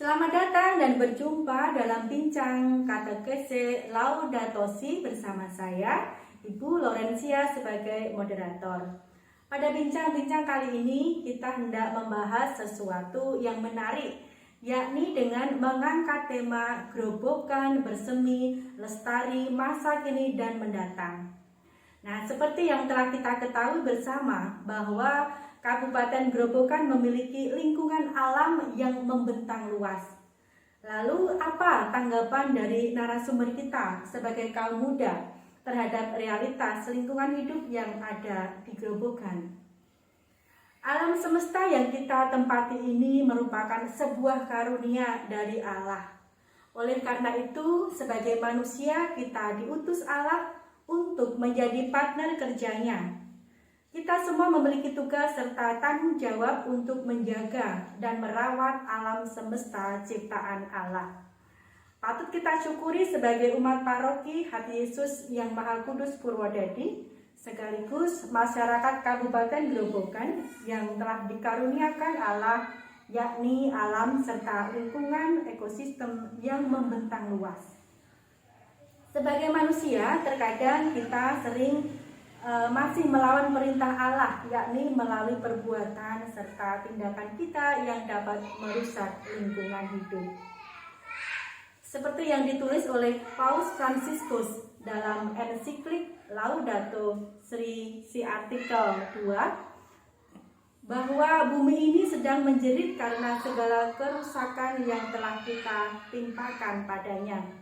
Selamat datang dan berjumpa dalam bincang katekese Laudato Si bersama saya, Ibu Laurencia sebagai moderator. Pada bincang-bincang kali ini kita hendak membahas sesuatu yang menarik, yakni dengan mengangkat tema Grobogan Bersemi Lestari Masa Kini dan Mendatang. Nah, seperti yang telah kita ketahui bersama bahwa Kabupaten Grobogan memiliki lingkungan alam yang membentang luas. Lalu apa tanggapan dari narasumber kita sebagai kaum muda terhadap realitas lingkungan hidup yang ada di Grobogan? Alam semesta yang kita tempati ini merupakan sebuah karunia dari Allah. Oleh karena itu, sebagai manusia kita diutus Allah untuk menjadi partner kerjanya. Kita semua memiliki tugas serta tanggung jawab untuk menjaga dan merawat alam semesta ciptaan Allah. Patut kita syukuri sebagai umat paroki Hati Yesus yang Maha Kudus Purwodadi, sekaligus masyarakat Kabupaten Grobogan yang telah dikaruniakan Allah, yakni alam serta lingkungan ekosistem yang membentang luas. Sebagai manusia, terkadang kita sering masih melawan perintah Allah, yakni melalui perbuatan serta tindakan kita yang dapat merusak lingkungan hidup. Seperti yang ditulis oleh Paus Fransiskus dalam ensiklik Laudato Si artikel 2, bahwa bumi ini sedang menjerit karena segala kerusakan yang telah kita timpakan padanya.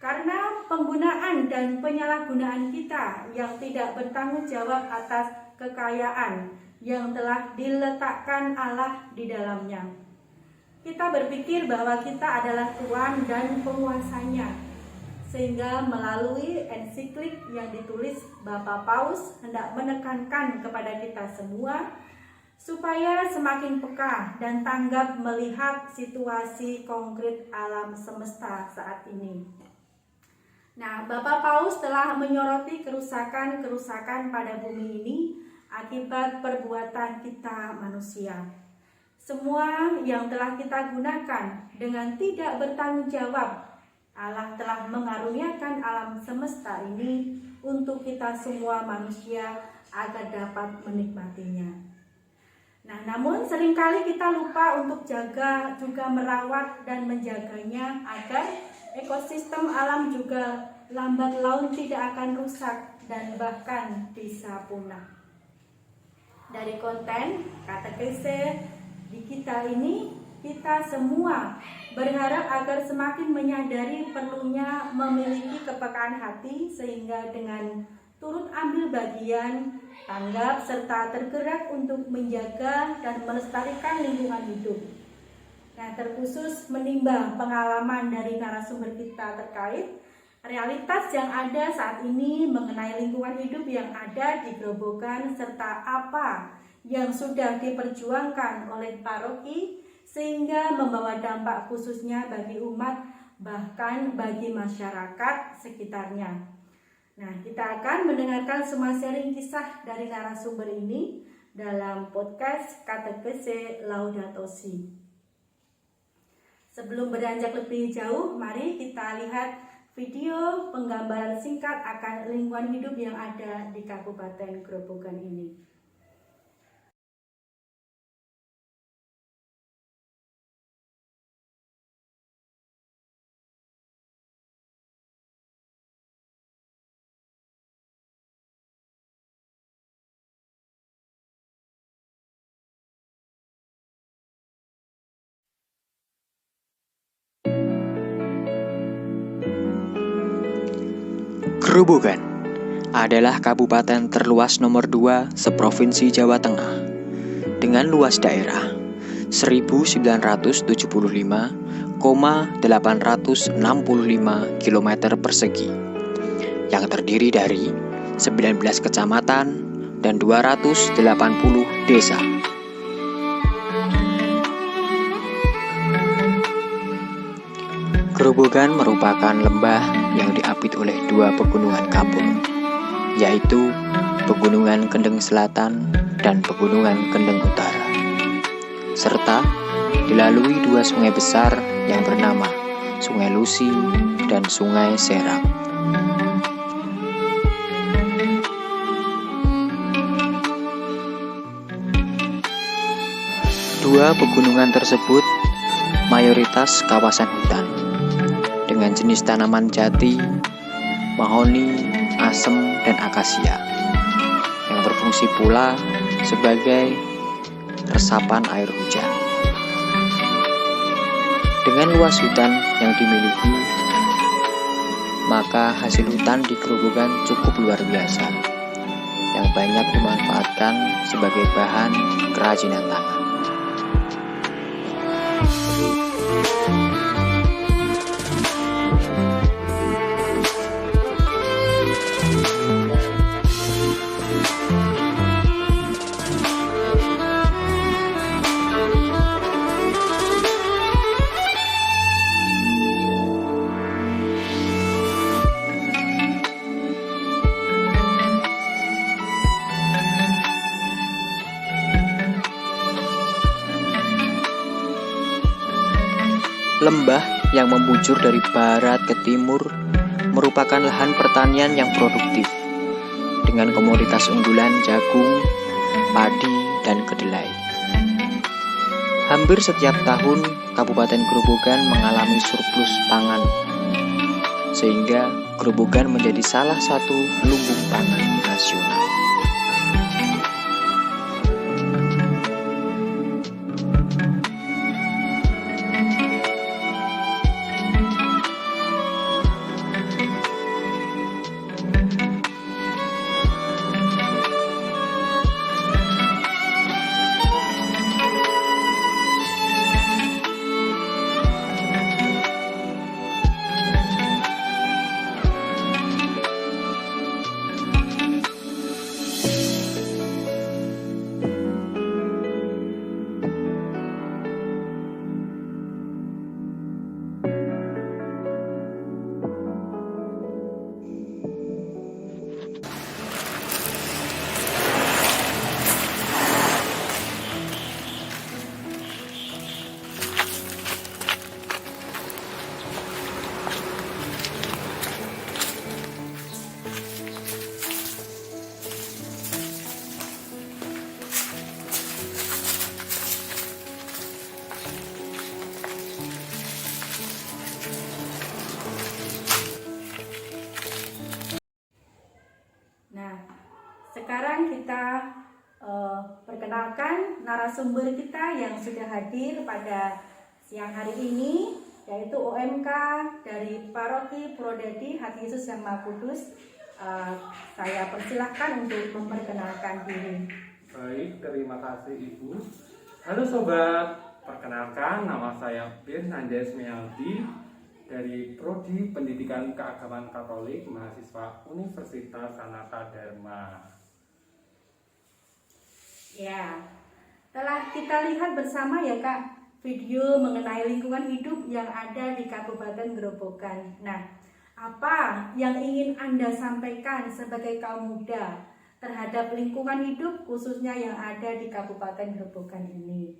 Karena penggunaan dan penyalahgunaan kita yang tidak bertanggung jawab atas kekayaan yang telah diletakkan Allah di dalamnya. Kita berpikir bahwa kita adalah tuan dan penguasanya. Sehingga melalui ensiklik yang ditulis Bapak Paus hendak menekankan kepada kita semua supaya semakin peka dan tanggap melihat situasi konkret alam semesta saat ini. Nah, Bapak Paus telah menyoroti kerusakan-kerusakan pada bumi ini akibat perbuatan kita manusia. Semua yang telah kita gunakan dengan tidak bertanggung jawab, Allah telah mengaruniakan alam semesta ini untuk kita semua manusia agar dapat menikmatinya. Nah, namun seringkali kita lupa untuk juga merawat dan menjaganya agar ekosistem alam juga lambat laun tidak akan rusak dan bahkan bisa punah. Dari konten katekese di kita ini, kita semua berharap agar semakin menyadari perlunya memiliki kepekaan hati sehingga dengan turut ambil bagian, tanggap serta tergerak untuk menjaga dan melestarikan lingkungan hidup. Nah, terkhusus menimbang pengalaman dari narasumber kita terkait realitas yang ada saat ini mengenai lingkungan hidup yang ada di Grobogan serta apa yang sudah diperjuangkan oleh paroki sehingga membawa dampak khususnya bagi umat bahkan bagi masyarakat sekitarnya. Nah, kita akan mendengarkan semua sharing kisah dari narasumber ini dalam podcast Katekese Laudato Si. Sebelum beranjak lebih jauh, mari kita lihat video penggambaran singkat akan lingkungan hidup yang ada di Kabupaten Grobogan ini. Grobogan adalah kabupaten terluas nomor 2 seprovinsi Jawa Tengah dengan luas daerah 1975,865 km persegi yang terdiri dari 19 kecamatan dan 280 desa. Grobogan merupakan lembah yang diapit oleh 2 pegunungan kapur, yaitu Pegunungan Kendeng Selatan dan Pegunungan Kendeng Utara, serta dilalui dua sungai besar yang bernama Sungai Lusi dan Sungai Serak. Dua pegunungan tersebut mayoritas kawasan hutan dengan jenis tanaman jati, mahoni, asem, dan akasia yang berfungsi pula sebagai resapan air hujan. Dengan luas hutan yang dimiliki, maka hasil hutan di Grobogan cukup luar biasa, yang banyak dimanfaatkan sebagai bahan kerajinan tangan. Lembah yang membujur dari barat ke timur merupakan lahan pertanian yang produktif dengan komoditas unggulan jagung, padi, dan kedelai. Hampir setiap tahun Kabupaten Grobogan mengalami surplus pangan, sehingga Grobogan menjadi salah satu lumbung pangan nasional. Sekarang kita perkenalkan narasumber kita yang sudah hadir pada siang hari ini, yaitu OMK dari Paroki Prodadi Hati Yesus Yang Maha Kudus. Saya persilahkan untuk memperkenalkan diri. Baik, terima kasih Ibu. Halo Sobat, perkenalkan nama saya Bernandes Mealdi dari Prodi Pendidikan Keagamaan Katolik, mahasiswa Universitas Sanata Dharma. Ya, telah kita lihat bersama ya Kak, video mengenai lingkungan hidup yang ada di Kabupaten Grobogan. Nah, apa yang ingin Anda sampaikan sebagai kaum muda terhadap lingkungan hidup khususnya yang ada di Kabupaten Grobogan ini?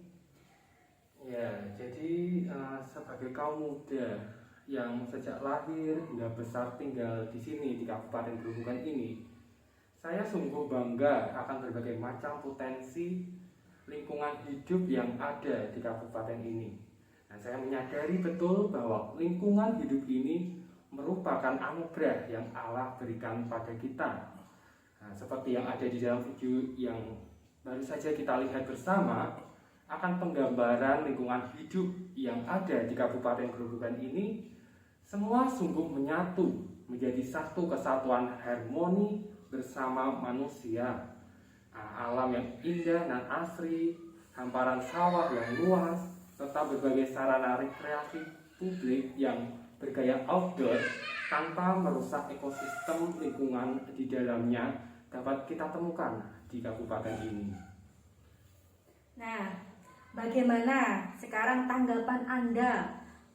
Ya, jadi sebagai kaum muda yang sejak lahir hingga besar tinggal di sini di Kabupaten Grobogan ini, saya sungguh bangga akan berbagai macam potensi lingkungan hidup yang ada di kabupaten ini. Nah, saya menyadari betul bahwa lingkungan hidup ini merupakan anugerah yang Allah berikan pada kita. Nah, seperti yang ada di dalam video yang baru saja kita lihat bersama, akan penggambaran lingkungan hidup yang ada di Kabupaten Grobogan ini, semua sungguh menyatu menjadi satu kesatuan harmoni bersama manusia. Alam yang indah dan asri, hamparan sawah yang luas, serta berbagai sarana rekreasi publik yang bergaya outdoor tanpa merusak ekosistem lingkungan di dalamnya dapat kita temukan di kabupaten ini. Nah, bagaimana sekarang tanggapan Anda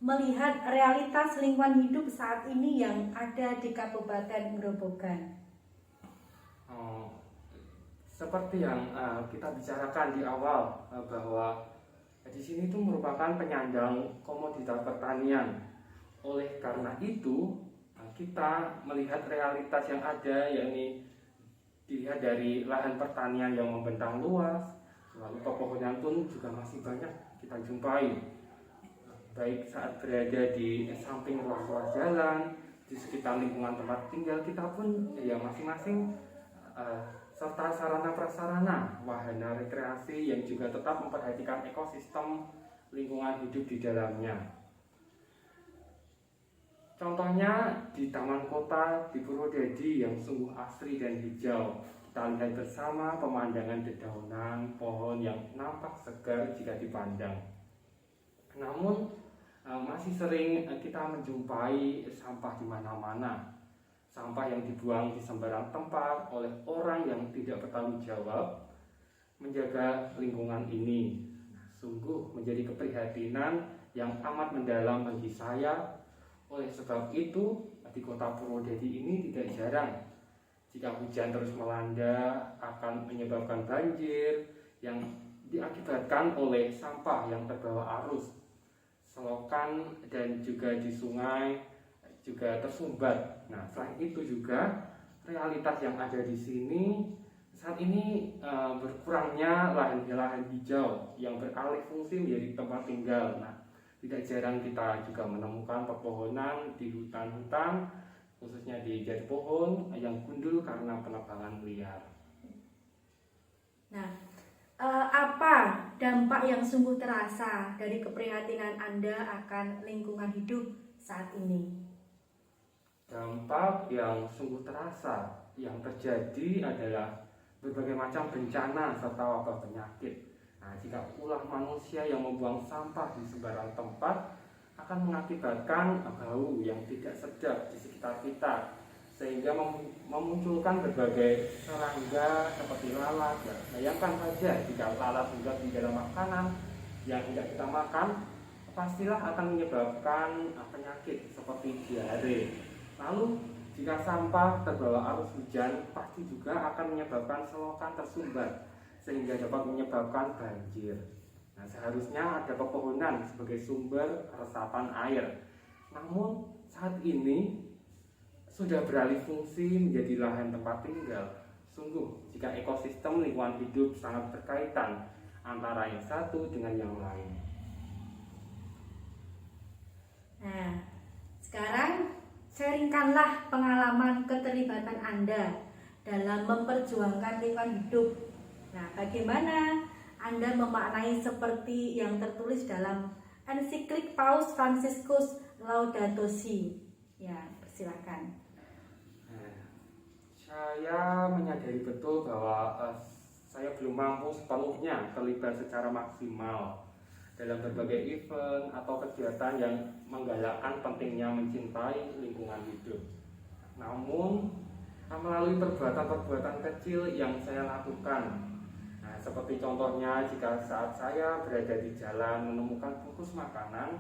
melihat realitas lingkungan hidup saat ini yang ada di Kabupaten Grobogan? Seperti yang kita bicarakan di awal, bahwa Di sini itu merupakan penyandang komoditas pertanian. Oleh karena itu, kita melihat realitas yang ada, yakni dilihat dari lahan pertanian yang membentang luas, lalu pepohonan pun juga masih banyak kita jumpai, baik saat berada di samping ruas-ruas jalan, di sekitar lingkungan tempat tinggal kita pun ya masing-masing, serta sarana prasarana wahana rekreasi yang juga tetap memperhatikan ekosistem lingkungan hidup di dalamnya. Contohnya di Taman Kota di Purwodadi yang sungguh asri dan hijau. Kita lihat bersama pemandangan dedaunan pohon yang nampak segar jika dipandang. Namun masih sering kita menjumpai sampah di mana-mana. Sampah yang dibuang di sembarang tempat oleh orang yang tidak bertanggung jawab menjaga lingkungan ini. Sungguh menjadi keprihatinan yang amat mendalam bagi saya. Oleh sebab itu, di kota Purwodadi ini tidak jarang jika hujan terus melanda akan menyebabkan banjir yang diakibatkan oleh sampah yang terbawa arus. Selokan dan juga di sungai juga tersumbat. Nah, selain itu juga realitas yang ada di sini saat ini berkurangnya lahan-lahan hijau yang beralih fungsi menjadi tempat tinggal. Nah, tidak jarang kita juga menemukan pepohonan di hutan-hutan, khususnya di jati pohon yang gundul karena penebangan liar. Nah, apa dampak yang sungguh terasa dari keprihatinan Anda akan lingkungan hidup saat ini? Dampak yang sungguh terasa yang terjadi adalah berbagai macam bencana serta wabah penyakit. Nah, jika ulah manusia yang membuang sampah di sembarang tempat akan mengakibatkan bau yang tidak sedap di sekitar kita, sehingga memunculkan berbagai serangga seperti lalat. Ya, bayangkan saja jika lalat hinggap di dalam makanan yang tidak kita makan, pastilah akan menyebabkan penyakit seperti diare. Lalu jika sampah terbawa arus hujan, pasti juga akan menyebabkan selokan tersumbat sehingga dapat menyebabkan banjir. Nah, seharusnya ada pepohonan sebagai sumber resapan air. Namun saat ini sudah beralih fungsi menjadi lahan tempat tinggal. Sungguh, jika ekosistem lingkungan hidup sangat berkaitan antara yang satu dengan yang lain. Nah, sekarang sharingkanlah pengalaman keterlibatan Anda dalam memperjuangkan lingkungan hidup. Nah, bagaimana Anda memaknai seperti yang tertulis dalam ensiklik Paus Fransiskus Laudato Si? Ya, silakan. Saya menyadari betul bahwa saya belum mampu sepenuhnya terlibat secara maksimal dalam berbagai event atau kegiatan yang menggalakkan pentingnya mencintai lingkungan hidup. Namun, melalui perbuatan-perbuatan kecil yang saya lakukan, seperti contohnya jika saat saya berada di jalan menemukan bungkus makanan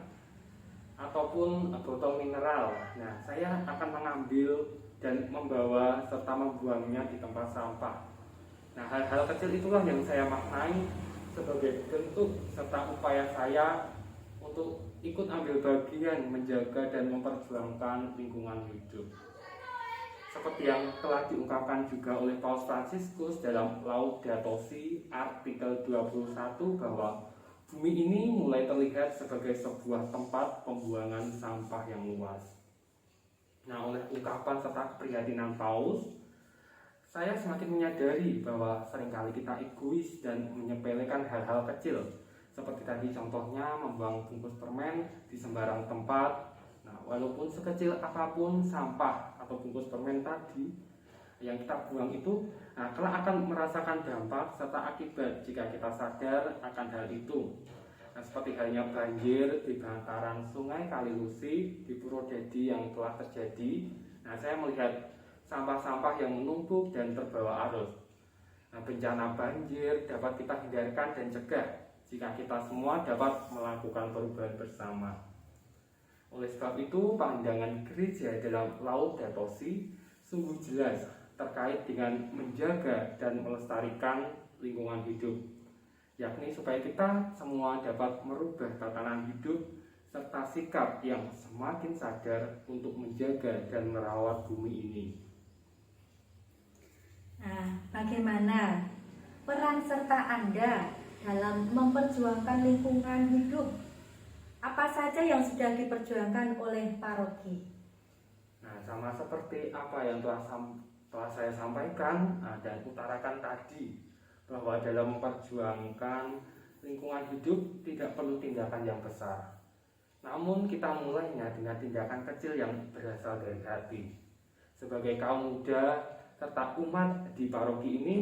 ataupun botol mineral, nah saya akan mengambil dan membawa serta membuangnya di tempat sampah. Nah, hal-hal kecil itulah yang saya maknai sebagai bentuk serta upaya saya untuk ikut ambil bagian menjaga dan memperjuangkan lingkungan hidup. Seperti yang telah diungkapkan juga oleh Paus Fransiskus dalam Laudato Si artikel 21 bahwa bumi ini mulai terlihat sebagai sebuah tempat pembuangan sampah yang luas. Nah, oleh ungkapan serta keprihatinan Paus, saya semakin menyadari bahwa seringkali kita egois dan menyepelekan hal-hal kecil. Seperti tadi contohnya membuang bungkus permen di sembarang tempat. Nah, walaupun sekecil apapun sampah atau bungkus permen tadi yang kita buang itu, kelak akan merasakan dampak serta akibat jika kita sadar akan hal itu. Nah, seperti halnya banjir di bantaran Sungai Kalilusi di Purwodadi yang telah terjadi. Nah, saya melihat sampah-sampah yang menumpuk dan terbawa arus. Nah, bencana banjir dapat kita hindarkan dan cegah jika kita semua dapat melakukan perubahan bersama. Oleh sebab itu, pandangan gereja dalam Laudato Si sungguh jelas terkait dengan menjaga dan melestarikan lingkungan hidup. yakni supaya kita semua dapat merubah tatanan hidup serta sikap yang semakin sadar untuk menjaga dan merawat bumi ini. Nah, bagaimana peran serta Anda dalam memperjuangkan lingkungan hidup? Apa saja yang sudah diperjuangkan oleh paroki? Nah, sama seperti apa yang telah saya sampaikan dan utarakan tadi, bahwa dalam memperjuangkan lingkungan hidup tidak perlu tindakan yang besar. Namun kita mulainya dengan tindakan kecil yang berasal dari hati. Sebagai kaum muda serta umat di paroki ini,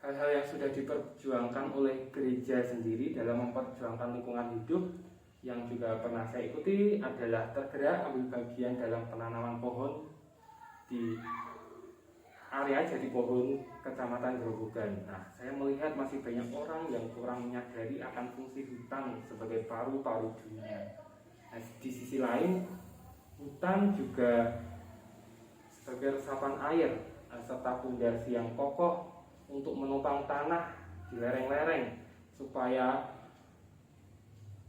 hal-hal yang sudah diperjuangkan oleh gereja sendiri dalam memperjuangkan lingkungan hidup yang juga pernah saya ikuti adalah tergerak ambil bagian dalam penanaman pohon di area Jati Pohon, Kecamatan Grobogan. Nah, saya melihat masih banyak orang yang kurang menyadari akan fungsi hutan sebagai paru-paru dunia. Nah, di sisi lain, hutan juga sebagai resapan air serta pondasi yang kokoh untuk menopang tanah di lereng-lereng supaya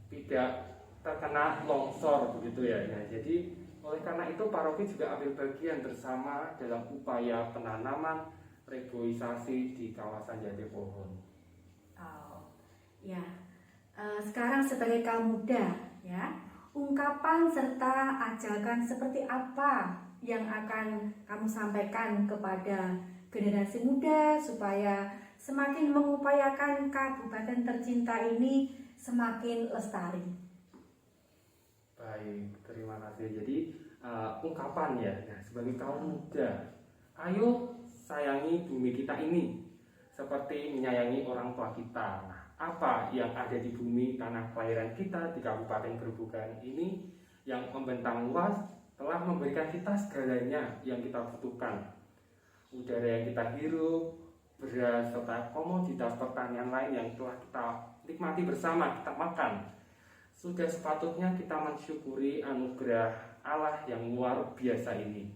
tidak terkena longsor begitu ya. Nah, jadi oleh karena itu paroki juga ambil bagian bersama dalam upaya penanaman reboisasi di kawasan Jati Pohon. Oh, ya. Sekarang sebagai kaum muda, ya, ungkapan serta ajakan seperti apa yang akan kamu sampaikan kepada generasi muda supaya semakin mengupayakan kabupaten tercinta ini semakin lestari? Baik, terima kasih. Jadi ungkapan ya, nah, sebagai kaum muda, ayo sayangi bumi kita ini seperti menyayangi orang tua kita. Nah, apa yang ada di bumi tanah kelahiran kita di Kabupaten Grobogan ini yang membentang luas telah memberikan kita segalanya yang kita butuhkan. Udara yang kita hirup, beras serta komoditas pertanian lain yang telah kita nikmati bersama, kita makan. Sudah sepatutnya kita mensyukuri anugerah Allah yang luar biasa ini.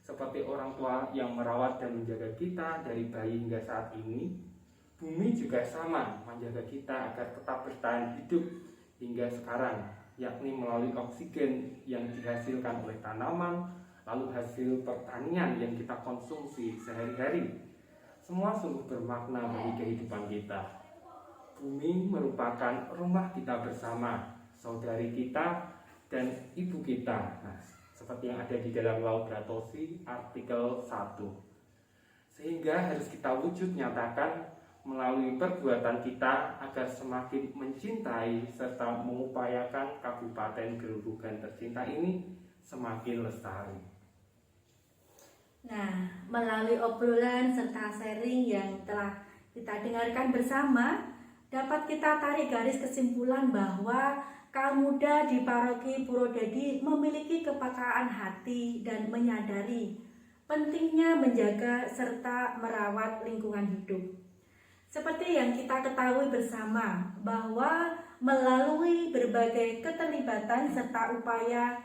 Seperti orang tua yang merawat dan menjaga kita dari bayi hingga saat ini, bumi juga sama menjaga kita agar tetap bertahan hidup hingga sekarang, yakni melalui oksigen yang dihasilkan oleh tanaman, lalu hasil pertanian yang kita konsumsi sehari-hari. Semua sungguh bermakna bagi kehidupan kita. Bumi merupakan rumah kita bersama, saudari kita dan ibu kita. Nah, seperti yang ada di dalam Laudato Si artikel 1. Sehingga harus kita wujud nyatakan melalui perbuatan kita agar semakin mencintai serta mengupayakan Kabupaten Grobogan tercinta ini semakin lestari. Nah, melalui obrolan serta sharing yang telah kita dengarkan bersama, dapat kita tarik garis kesimpulan bahwa kaum muda di Paroki Purwodadi memiliki kepekaan hati dan menyadari pentingnya menjaga serta merawat lingkungan hidup. Seperti yang kita ketahui bersama bahwa melalui berbagai keterlibatan serta upaya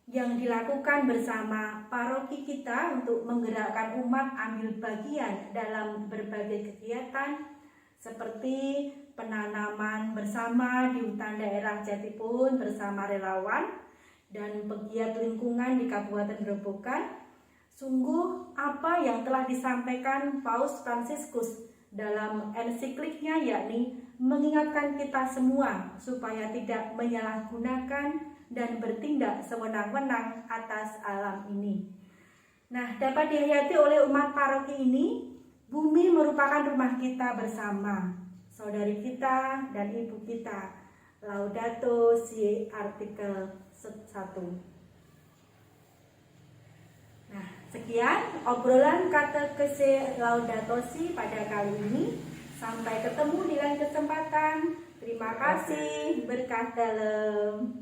yang dilakukan bersama paroki kita untuk menggerakkan umat ambil bagian dalam berbagai kegiatan seperti penanaman bersama di hutan daerah Jati Pohon bersama relawan dan pegiat lingkungan di Kabupaten Grobogan. Sungguh apa yang telah disampaikan Paus Fransiskus dalam ensikliknya, yakni mengingatkan kita semua supaya tidak menyalahgunakan dan bertindak sewenang-wenang atas alam ini. Nah, dapat dihayati oleh umat paroki ini, bumi merupakan rumah kita bersama, saudari kita dan ibu kita. Laudato Si artikel 1. Nah, sekian obrolan katekese Laudato Si pada kali ini. Sampai ketemu di lain kesempatan. Terima kasih, berkah dalam.